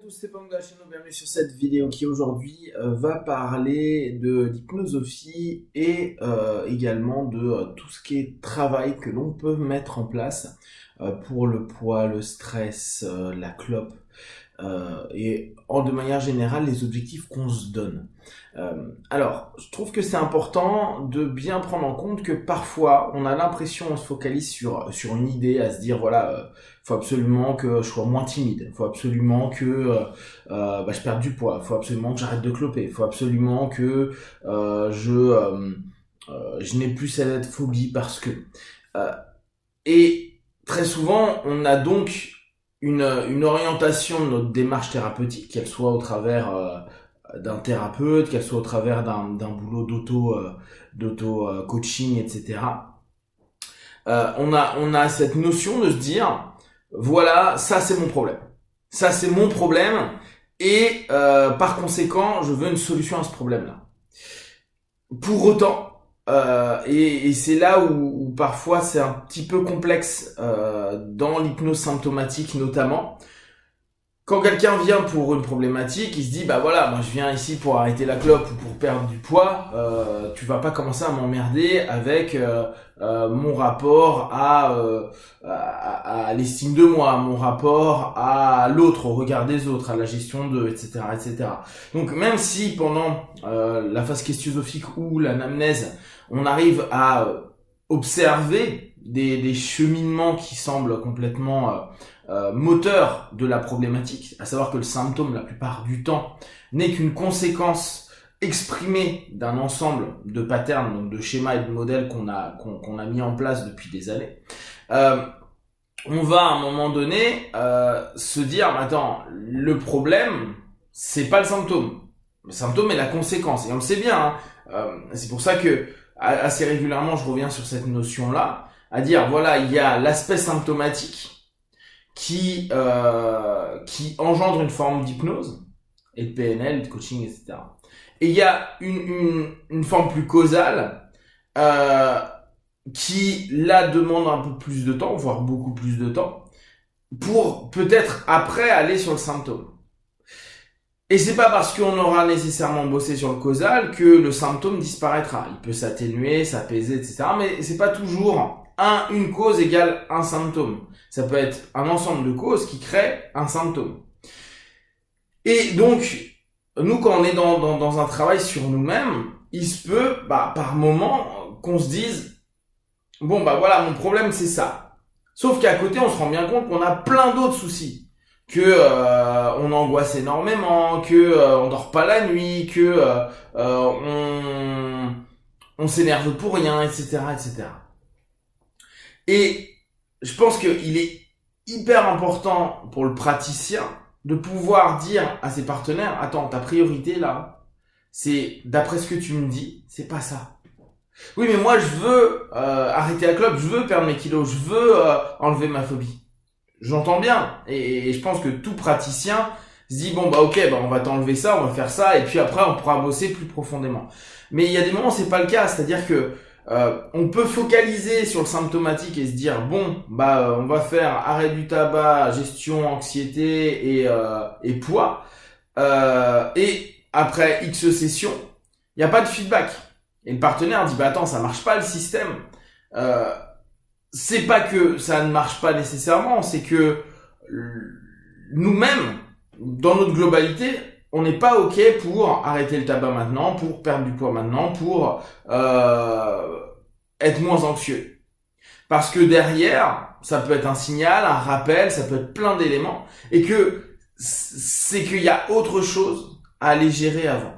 Tous, c'est Pang de la chaîne, bienvenue sur cette vidéo qui aujourd'hui va parler de l'hypnosophie et également de tout ce qui est travail que l'on peut mettre en place pour le poids, le stress, la clope et de manière générale les objectifs qu'on se donne. Alors, je trouve que c'est important de bien prendre en compte que parfois on a l'impression, on se focalise sur une idée, à se dire voilà, faut absolument que je sois moins timide, faut absolument que je perde du poids, faut absolument que j'arrête de cloper, faut absolument que je n'ai plus cette phobie parce que et très souvent on a donc une orientation de notre démarche thérapeutique, qu'elle soit au travers d'un thérapeute, qu'elle soit au travers d'un boulot d'auto coaching, etc. On a cette notion de se dire voilà, ça c'est mon problème, ça c'est mon problème et par conséquent je veux une solution à ce problème-là. Pour autant, et c'est là où parfois c'est un petit peu complexe dans l'hypnose symptomatique notamment. Quand quelqu'un vient pour une problématique, il se dit bah voilà, moi je viens ici pour arrêter la clope ou pour perdre du poids, tu vas pas commencer à m'emmerder avec mon rapport à l'estime de moi, mon rapport à l'autre, au regard des autres, à la gestion d'eux, etc., etc. Donc même si pendant la phase questionnosophique ou l'anamnèse, on arrive à observer des cheminements qui semblent complètement moteur de la problématique, à savoir que le symptôme, la plupart du temps, n'est qu'une conséquence exprimée d'un ensemble de patterns, donc de schémas et de modèles qu'on a mis en place depuis des années. On va à un moment donné se dire, attends, le problème, c'est pas le symptôme. Le symptôme est la conséquence, et on le sait bien. C'est pour ça que assez régulièrement, je reviens sur cette notion-là, à dire, voilà, il y a l'aspect symptomatique qui engendre une forme d'hypnose et de PNL, de coaching, etc. Et il y a une forme plus causale qui là demande un peu plus de temps, voire beaucoup plus de temps, pour peut-être après aller sur le symptôme. Et c'est pas parce qu'on aura nécessairement bossé sur le causal que le symptôme disparaîtra. Il peut s'atténuer, s'apaiser, etc. Mais c'est pas toujours une cause égale un symptôme. Ça peut être un ensemble de causes qui créent un symptôme. Et donc, nous, quand on est dans un travail sur nous-mêmes, il se peut, par moment, qu'on se dise, bon, voilà, mon problème, c'est ça. Sauf qu'à côté, on se rend bien compte qu'on a plein d'autres soucis. Que on angoisse énormément, que on dort pas la nuit, que on s'énerve pour rien, etc., etc. Et je pense qu'il est hyper important pour le praticien de pouvoir dire à ses partenaires, attends, ta priorité là, c'est, d'après ce que tu me dis, c'est pas ça. Oui, mais moi je veux arrêter la clope, je veux perdre mes kilos, je veux enlever ma phobie. J'entends bien, et je pense que tout praticien se dit bon ok, on va t'enlever ça, on va faire ça, et puis après on pourra bosser plus profondément. Mais il y a des moments où c'est pas le cas, c'est-à-dire que on peut focaliser sur le symptomatique et se dire bon on va faire arrêt du tabac, gestion anxiété et poids, et après X sessions, il n'y a pas de feedback. Et le partenaire dit attends, ça marche pas le système. C'est pas que ça ne marche pas nécessairement, c'est que nous-mêmes, dans notre globalité, on n'est pas ok pour arrêter le tabac maintenant, pour perdre du poids maintenant, pour être moins anxieux. Parce que derrière, ça peut être un signal, un rappel, ça peut être plein d'éléments, et que c'est qu'il y a autre chose à aller gérer avant.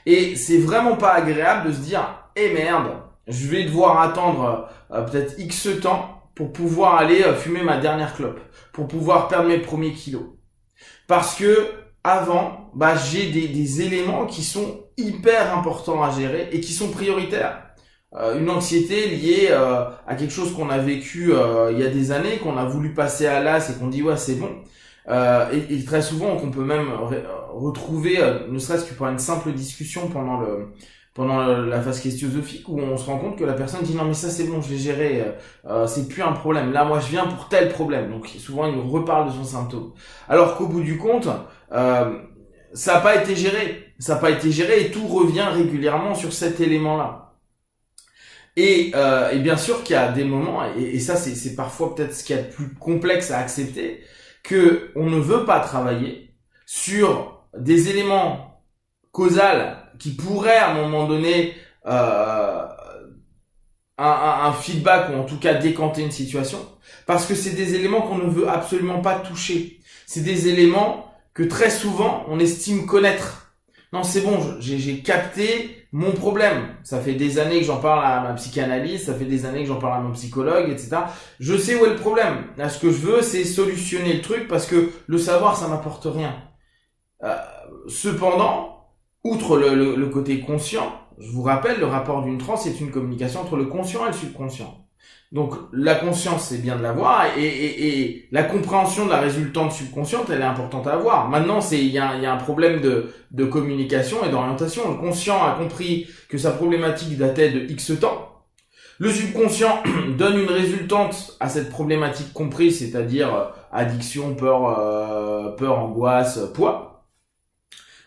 Et c'est vraiment pas agréable de se dire merde, je vais devoir attendre peut-être X temps pour pouvoir aller fumer ma dernière clope, pour pouvoir perdre mes premiers kilos. Parce que avant, j'ai des éléments qui sont hyper importants à gérer et qui sont prioritaires. Une anxiété liée à quelque chose qu'on a vécu il y a des années, qu'on a voulu passer à l'as et qu'on dit ouais c'est bon. Et très souvent qu'on peut même retrouver, ne serait-ce que pour une simple discussion pendant pendant la phase questionnosophique où on se rend compte que la personne dit non mais ça c'est bon, je l'ai géré, c'est plus un problème. Là moi je viens pour tel problème. Donc souvent il nous reparle de son symptôme. Alors qu'au bout du compte, ça n'a pas été géré. Ça n'a pas été géré et tout revient régulièrement sur cet élément-là. Et bien sûr qu'il y a des moments, et ça c'est parfois peut-être ce qu'il y a de plus complexe à accepter, que on ne veut pas travailler sur des éléments causaux qui pourraient à un moment donné un feedback ou en tout cas décanter une situation, parce que c'est des éléments qu'on ne veut absolument pas toucher. C'est des éléments que très souvent on estime connaître. Non, c'est bon, j'ai capté mon problème. Ça fait des années que j'en parle à ma psychanalyste, ça fait des années que j'en parle à mon psychologue, etc. Je sais où est le problème. Là, ce que je veux, c'est solutionner le truc parce que le savoir, ça m'apporte rien. Cependant, outre le côté conscient, je vous rappelle, le rapport d'une transe est une communication entre le conscient et le subconscient. Donc la conscience, c'est bien de l'avoir, et la compréhension de la résultante subconsciente, elle est importante à avoir. Maintenant, il y a un problème de communication et d'orientation. Le conscient a compris que sa problématique datait de X temps. Le subconscient donne une résultante à cette problématique comprise, c'est-à-dire addiction, peur, angoisse, poids.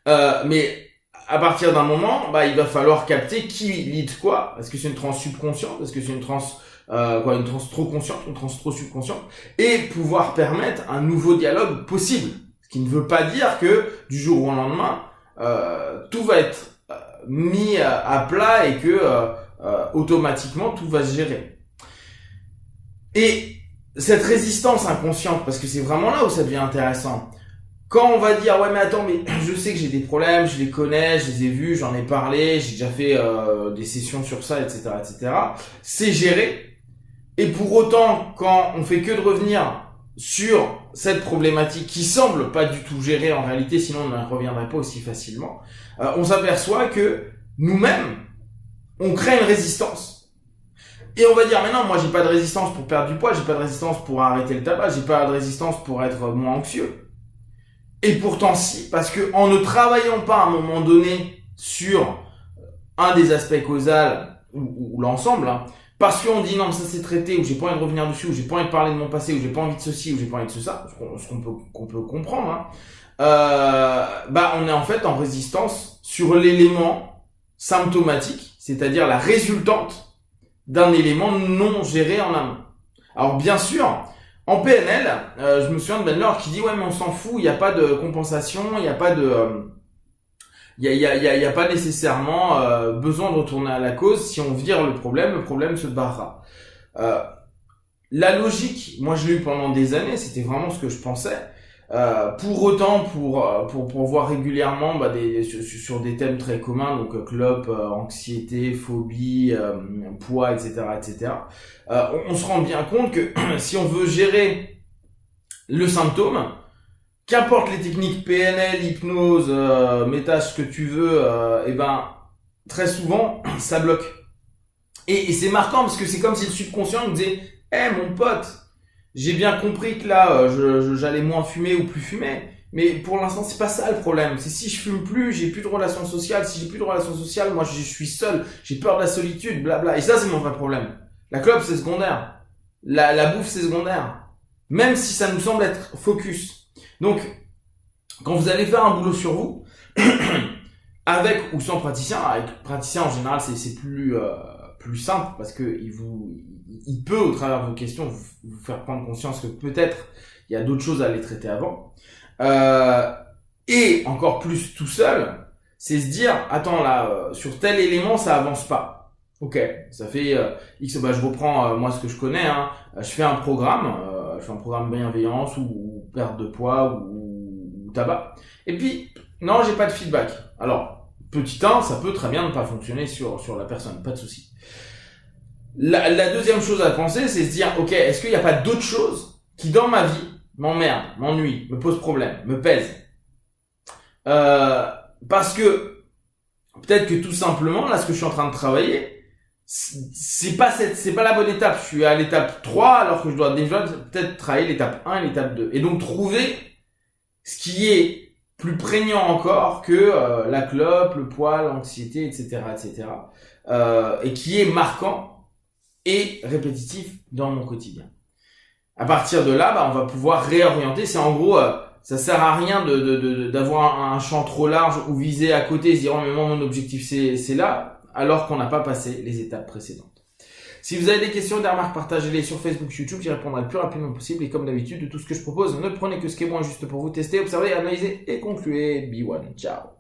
Mais à partir d'un moment, il va falloir capter qui lead quoi. Est-ce que c'est une transe subconsciente? Est-ce que c'est une transe une transe trop consciente, une transe trop subconsciente, et pouvoir permettre un nouveau dialogue possible. Ce qui ne veut pas dire que du jour au lendemain, tout va être mis à plat et que automatiquement tout va se gérer. Et cette résistance inconsciente, parce que c'est vraiment là où ça devient intéressant. Quand on va dire ouais mais attends mais je sais que j'ai des problèmes, je les connais, je les ai vus, j'en ai parlé, j'ai déjà fait des sessions sur ça, etc., c'est géré. Et pour autant, quand on fait que de revenir sur cette problématique qui semble pas du tout gérée en réalité, sinon on ne reviendrait pas aussi facilement, on s'aperçoit que nous-mêmes, on crée une résistance. Et on va dire, mais non, moi j'ai pas de résistance pour perdre du poids, j'ai pas de résistance pour arrêter le tabac, j'ai pas de résistance pour être moins anxieux. Et pourtant si, parce que en ne travaillant pas à un moment donné sur un des aspects causaux ou l'ensemble, parce qu'on dit non mais ça c'est traité, ou j'ai pas envie de revenir dessus, ou j'ai pas envie de parler de mon passé, ou j'ai pas envie de ceci, ou j'ai pas envie de ça, ce qu'on peut comprendre, on est en fait en résistance sur l'élément symptomatique, c'est-à-dire la résultante d'un élément non géré en amont. Alors bien sûr, en PNL, je me souviens de Ben Lord qui dit ouais mais on s'en fout, il n'y a pas de compensation, il n'y a pas de... Il y a pas nécessairement besoin de retourner à la cause. Si on vire le problème se barrera. La logique, moi je l'ai eu pendant des années, c'était vraiment ce que je pensais. Pour autant, pour voir régulièrement sur des thèmes très communs, donc clope, anxiété, phobie, poids, etc., on se rend bien compte que si on veut gérer le symptôme, qu'importe les techniques PNL, hypnose, méta, ce que tu veux, très souvent, ça bloque. Et c'est marquant parce que c'est comme si le subconscient nous disait « mon pote, j'ai bien compris que là, j'allais moins fumer ou plus fumer, mais pour l'instant, c'est pas ça le problème. C'est si je fume plus, j'ai plus de relations sociales. Si j'ai plus de relations sociales, moi, je suis seul, j'ai peur de la solitude, blabla. Et ça, c'est mon vrai problème. La clope, c'est secondaire. La bouffe, c'est secondaire. Même si ça nous semble être focus. Donc, quand vous allez faire un boulot sur vous, avec ou sans praticien, avec praticien en général, c'est plus simple parce que il peut, au travers de vos questions, vous faire prendre conscience que peut-être il y a d'autres choses à aller traiter avant. Et encore plus tout seul, c'est se dire, attends là, sur tel élément, ça avance pas. Ok, ça fait X, je reprends moi ce que je connais, je fais un programme bienveillance ou perte de poids ou tabac. Et puis, non, j'ai pas de feedback. Alors, petit 1, ça peut très bien ne pas fonctionner sur la personne, pas de souci. La deuxième chose à penser, c'est se dire, ok, est-ce qu'il n'y a pas d'autres choses qui, dans ma vie, m'emmerdent, m'ennuient, me posent problème, me pèsent? Parce que, peut-être que tout simplement, là, ce que je suis en train de travailler, c'est pas la bonne étape. Je suis à l'étape 3, alors que je dois déjà peut-être travailler l'étape 1 et l'étape 2. Et donc, trouver ce qui est plus prégnant encore que la clope, le poids, l'anxiété, etc., et qui est marquant et répétitif dans mon quotidien. À partir de là, on va pouvoir réorienter. C'est en gros, ça sert à rien d'avoir un champ trop large ou viser à côté et se dire oh, mais moi mon objectif c'est là, alors qu'on n'a pas passé les étapes précédentes. Si vous avez des questions, des remarques, partagez-les sur Facebook, YouTube, j'y répondrai le plus rapidement possible. Et comme d'habitude, de tout ce que je propose, ne prenez que ce qui est bon juste pour vous tester, observer, analyser et conclure. Be one, ciao.